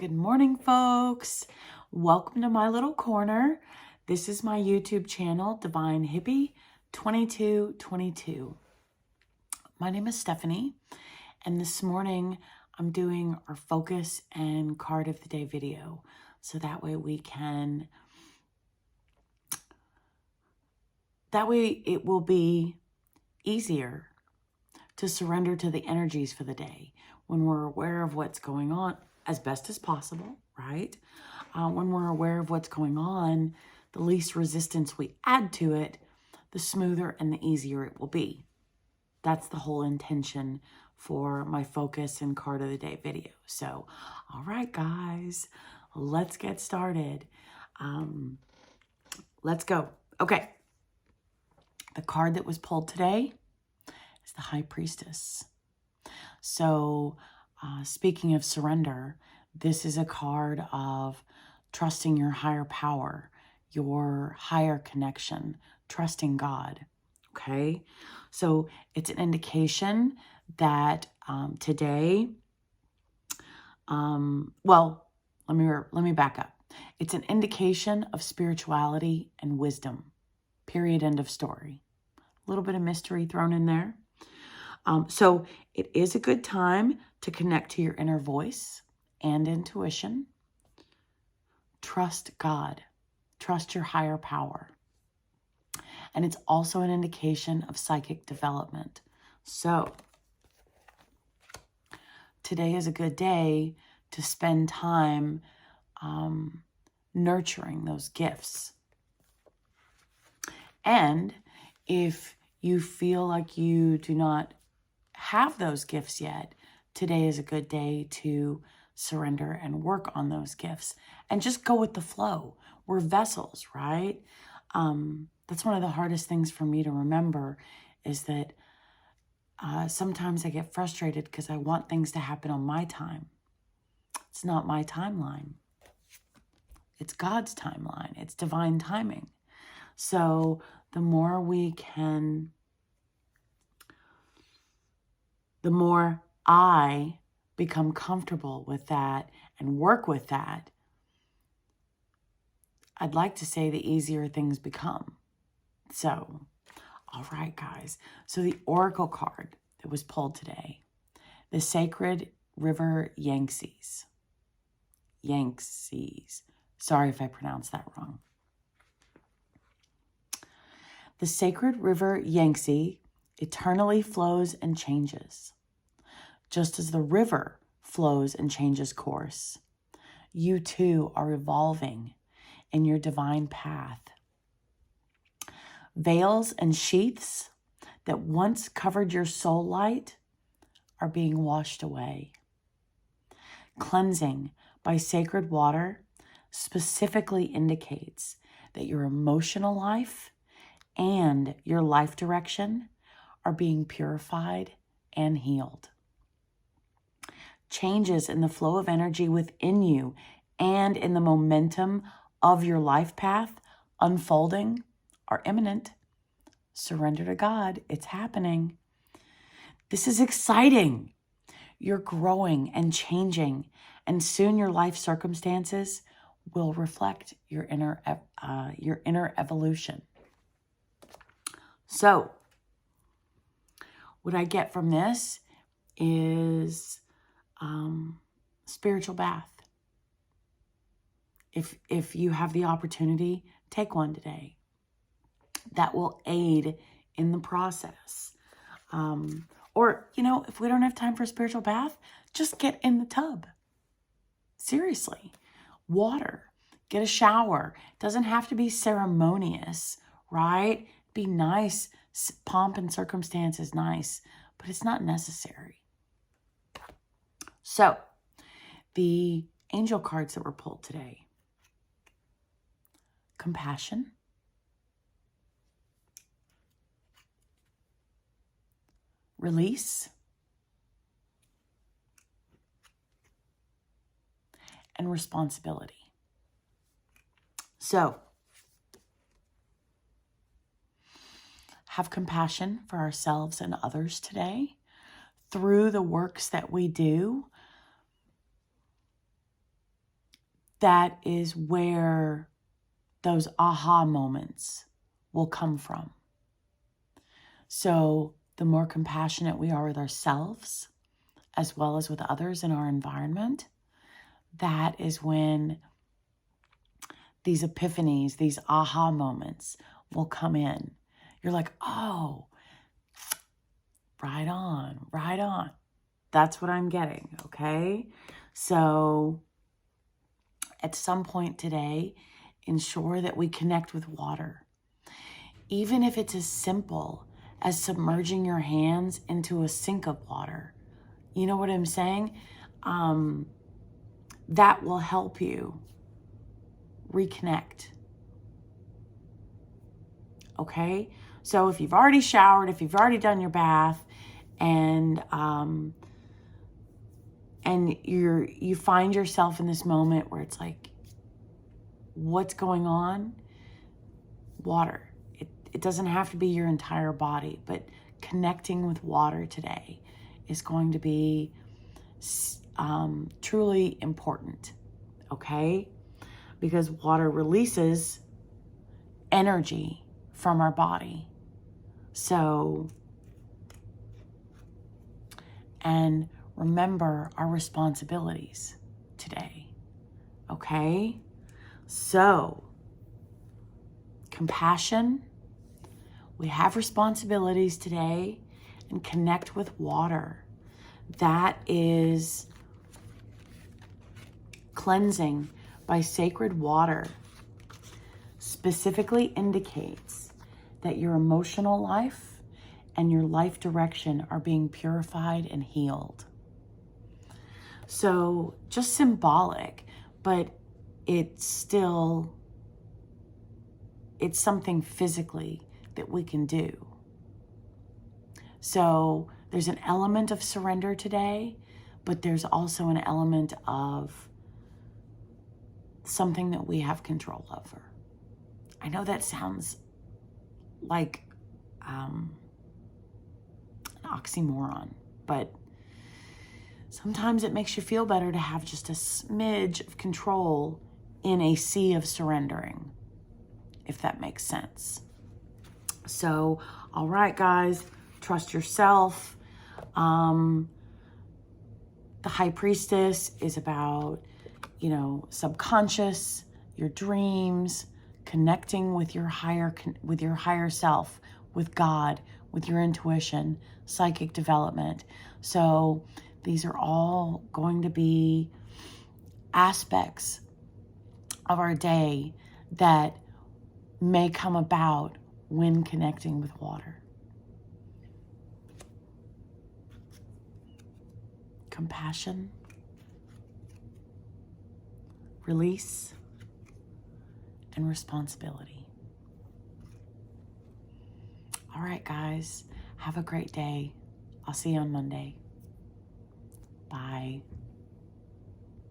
Good morning, folks. Welcome to my little corner. This is my YouTube channel, Divine Hippie 2222. My name is Stephanie, and this morning I'm doing our focus and card of the day video. So that way it will be easier to surrender to the energies for the day when we're aware of what's going on as best as possible, right? When we're aware of what's going on, the least resistance we add to it, the smoother and the easier it will be. That's the whole intention for my focus and card of the day video. So, all right, guys, let's get started. Let's go. Okay. The card that was pulled today is the High Priestess. So, speaking of surrender, this is a card of trusting your higher power, your higher connection, trusting God, okay? So it's an indication that today, let me back up. It's an indication of spirituality and wisdom, period, end of story. A little bit of mystery thrown in there. So it is a good time to connect to your inner voice and intuition. Trust God. Trust your higher power. And it's also an indication of psychic development. So today is a good day to spend time nurturing those gifts. And if you feel like you do not have those gifts yet, today is a good day to surrender and work on those gifts and just go with the flow. We're vessels, right? That's one of the hardest things for me to remember is that sometimes I get frustrated because I want things to happen on my time. It's not my timeline. It's God's timeline. It's divine timing. So the more I become comfortable with that and work with that, I'd like to say the easier things become. So, all right, guys. So the Oracle card that was pulled today, the Sacred River Yangtzes. Sorry if I pronounced that wrong. The Sacred River Yangtze eternally flows and changes. Just as the river flows and changes course, you too are evolving in your divine path. Veils and sheaths that once covered your soul light are being washed away. Cleansing by sacred water specifically indicates that your emotional life and your life direction are being purified and healed. Changes in the flow of energy within you and in the momentum of your life path unfolding are imminent. Surrender to God. It's happening. This is exciting. You're growing and changing, and soon your life circumstances will reflect your inner evolution. So, what I get from this is spiritual bath. If you have the opportunity, take one today. That will aid in the process. Or, if we don't have time for a spiritual bath, just get in the tub. Seriously. Water. Get a shower. It doesn't have to be ceremonious, right? Be nice. Pomp and circumstance is nice, but it's not necessary. So, the angel cards that were pulled today. Compassion. Release. And responsibility. So, have compassion for ourselves and others today through the works that we do. that is where those aha moments will come from. So the more compassionate we are with ourselves, as well as with others in our environment, that is when these epiphanies, these aha moments will come in. You're like, oh, right on, right on. That's what I'm getting, okay? So at some point today, ensure that we connect with water. Even if it's as simple as submerging your hands into a sink of water. You know what I'm saying? That will help you reconnect. Okay? So if you've already showered, if you've already done your bath, and you find yourself in this moment where it's like, what's going on? Water. It doesn't have to be your entire body, but connecting with water today is going to be truly important, okay? Because water releases energy from our body. So, and remember our responsibilities today, okay? So, compassion, we have responsibilities today, and connect with water. That is cleansing by sacred water. Specifically indicates that your emotional life and your life direction are being purified and healed. So just symbolic, but it's something physically that we can do. So there's an element of surrender today, but there's also an element of something that we have control over. I know that sounds like an oxymoron, but sometimes it makes you feel better to have just a smidge of control in a sea of surrendering, if that makes sense. So, all right, guys, trust yourself. The High Priestess is about, subconscious, your dreams, connecting with your higher self, with God, with your intuition, psychic development. So these are all going to be aspects of our day that may come about when connecting with water. Compassion, release, and responsibility. All right, guys, have a great day. I'll see you on Monday. Bye.